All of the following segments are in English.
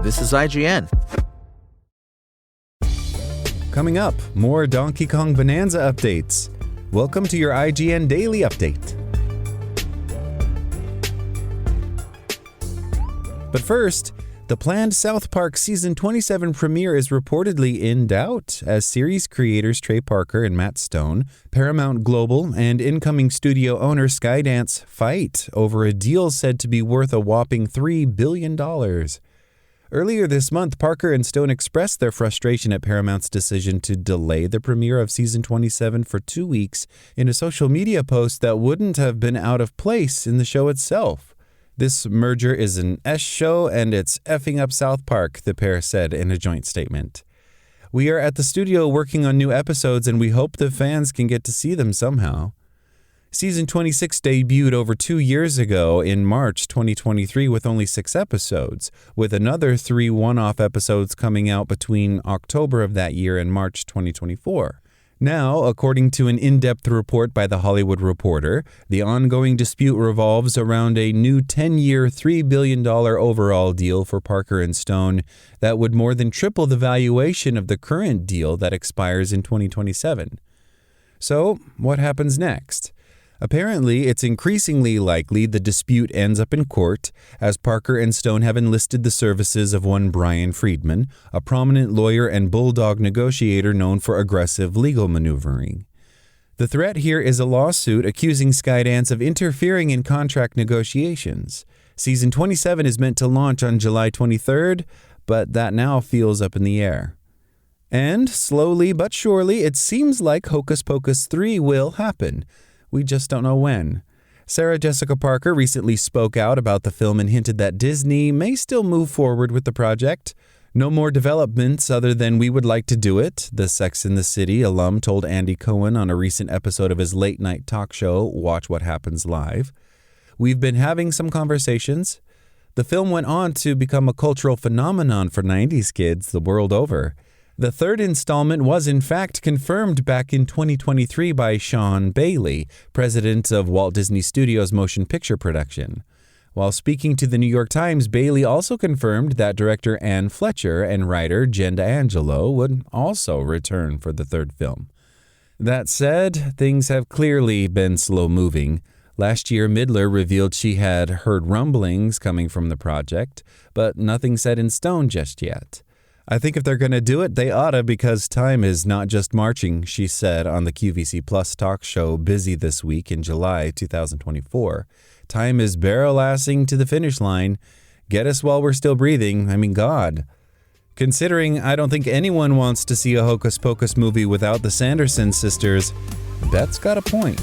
This is IGN. Coming up, more Donkey Kong Bananza updates. Welcome to your IGN Daily update. But first, the planned South Park Season 27 premiere is reportedly in doubt as series creators Trey Parker and Matt Stone, Paramount Global, and incoming studio owner Skydance fight over a deal said to be worth a whopping $3 billion. Earlier this month, Parker and Stone expressed their frustration at Paramount's decision to delay the premiere of Season 27 for 2 weeks in a social media post that wouldn't have been out of place in the show itself. This merger is an S show and it's effing up South Park, the pair said in a joint statement. We are at the studio working on new episodes and we hope the fans can get to see them somehow. Season 26 debuted over 2 years ago in March 2023 with only 6 episodes, with another 3 one-off episodes coming out between October of that year and March 2024. Now, according to an in-depth report by The Hollywood Reporter, the ongoing dispute revolves around a new 10-year, $3 billion overall deal for Parker and Stone that would more than triple the valuation of the current deal that expires in 2027. So, what happens next? Apparently, it's increasingly likely the dispute ends up in court, as Parker and Stone have enlisted the services of one Brian Friedman, a prominent lawyer and bulldog negotiator known for aggressive legal maneuvering. The threat here is a lawsuit accusing Skydance of interfering in contract negotiations. Season 27 is meant to launch on July 23rd, but that now feels up in the air. And, slowly but surely, it seems like Hocus Pocus 3 will happen. We just don't know when. Sarah Jessica Parker recently spoke out about the film and hinted that Disney may still move forward with the project. No more developments other than we would like to do it, the Sex and the City alum told Andy Cohen on a recent episode of his late-night talk show, Watch What Happens Live. We've been having some conversations. The film went on to become a cultural phenomenon for 90s kids the world over. The third installment was in fact confirmed back in 2023 by Sean Bailey, president of Walt Disney Studios Motion Picture Production. While speaking to the New York Times, Bailey also confirmed that director Ann Fletcher and writer Jen D'Angelo would also return for the third film. That said, things have clearly been slow-moving. Last year, Midler revealed she had heard rumblings coming from the project, but nothing set in stone just yet. I think if they're going to do it, they oughta because time is not just marching, she said on the QVC Plus talk show Busy This Week in July 2024. Time is barrel-assing to the finish line. Get us while we're still breathing. I mean, God. Considering I don't think anyone wants to see a Hocus Pocus movie without the Sanderson sisters, Beth's got a point.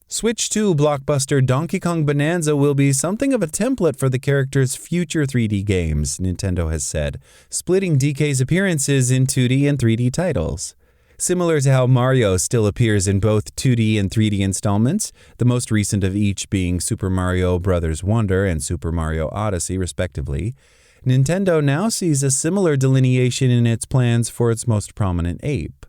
Switch 2 blockbuster Donkey Kong Bananza will be something of a template for the character's future 3D games, Nintendo has said, splitting DK's appearances in 2D and 3D titles. Similar to how Mario still appears in both 2D and 3D installments, the most recent of each being Super Mario Bros. Wonder and Super Mario Odyssey, respectively, Nintendo now sees a similar delineation in its plans for its most prominent ape.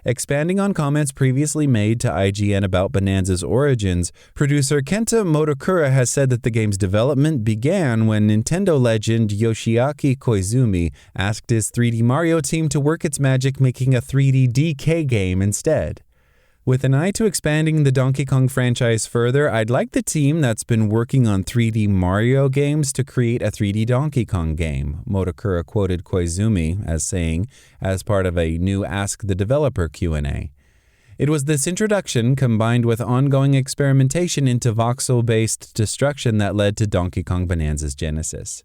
Expanding on comments previously made to IGN about Bananza's origins, producer Kenta Motokura has said that the game's development began when Nintendo legend Yoshiaki Koizumi asked his 3D Mario team to work its magic making a 3D DK game instead. With an eye to expanding the Donkey Kong franchise further, I'd like the team that's been working on 3D Mario games to create a 3D Donkey Kong game, Motokura quoted Koizumi as saying, as part of a new Ask the Developer Q&A. It was this introduction, combined with ongoing experimentation into voxel-based destruction that led to Donkey Kong Bananza's genesis.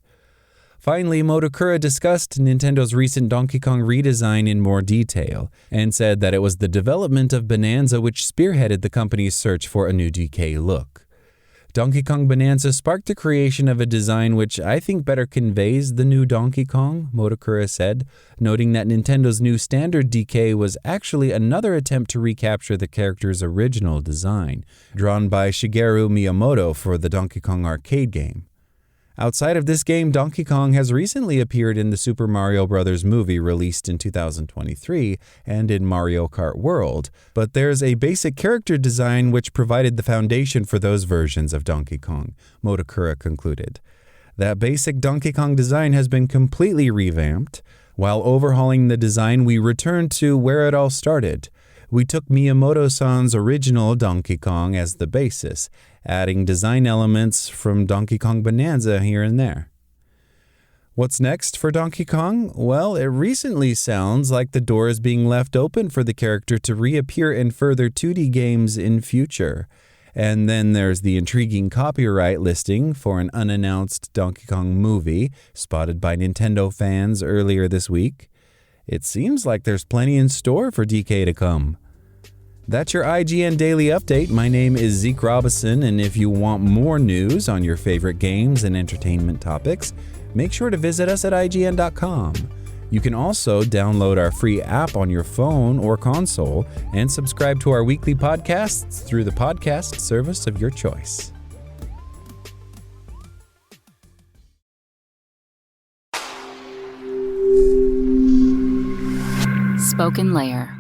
Finally, Motokura discussed Nintendo's recent Donkey Kong redesign in more detail, and said that it was the development of Bananza which spearheaded the company's search for a new DK look. Donkey Kong Bananza sparked the creation of a design which I think better conveys the new Donkey Kong, Motokura said, noting that Nintendo's new standard DK was actually another attempt to recapture the character's original design, drawn by Shigeru Miyamoto for the Donkey Kong arcade game. Outside of this game, Donkey Kong has recently appeared in the Super Mario Bros. Movie released in 2023 and in Mario Kart World, but there's a basic character design which provided the foundation for those versions of Donkey Kong, Motakura concluded. That basic Donkey Kong design has been completely revamped. While overhauling the design, we returned to where it all started. We took Miyamoto-san's original Donkey Kong as the basis, adding design elements from Donkey Kong Bananza here and there. What's next for Donkey Kong? Well, it recently sounds like the door is being left open for the character to reappear in further 2D games in future. And then there's the intriguing copyright listing for an unannounced Donkey Kong movie spotted by Nintendo fans earlier this week. It seems like there's plenty in store for DK to come. That's your IGN Daily Update. My name is Zeke Robison, and if you want more news on your favorite games and entertainment topics, make sure to visit us at IGN.com. You can also download our free app on your phone or console and subscribe to our weekly podcasts through the podcast service of your choice. Spoken Layer.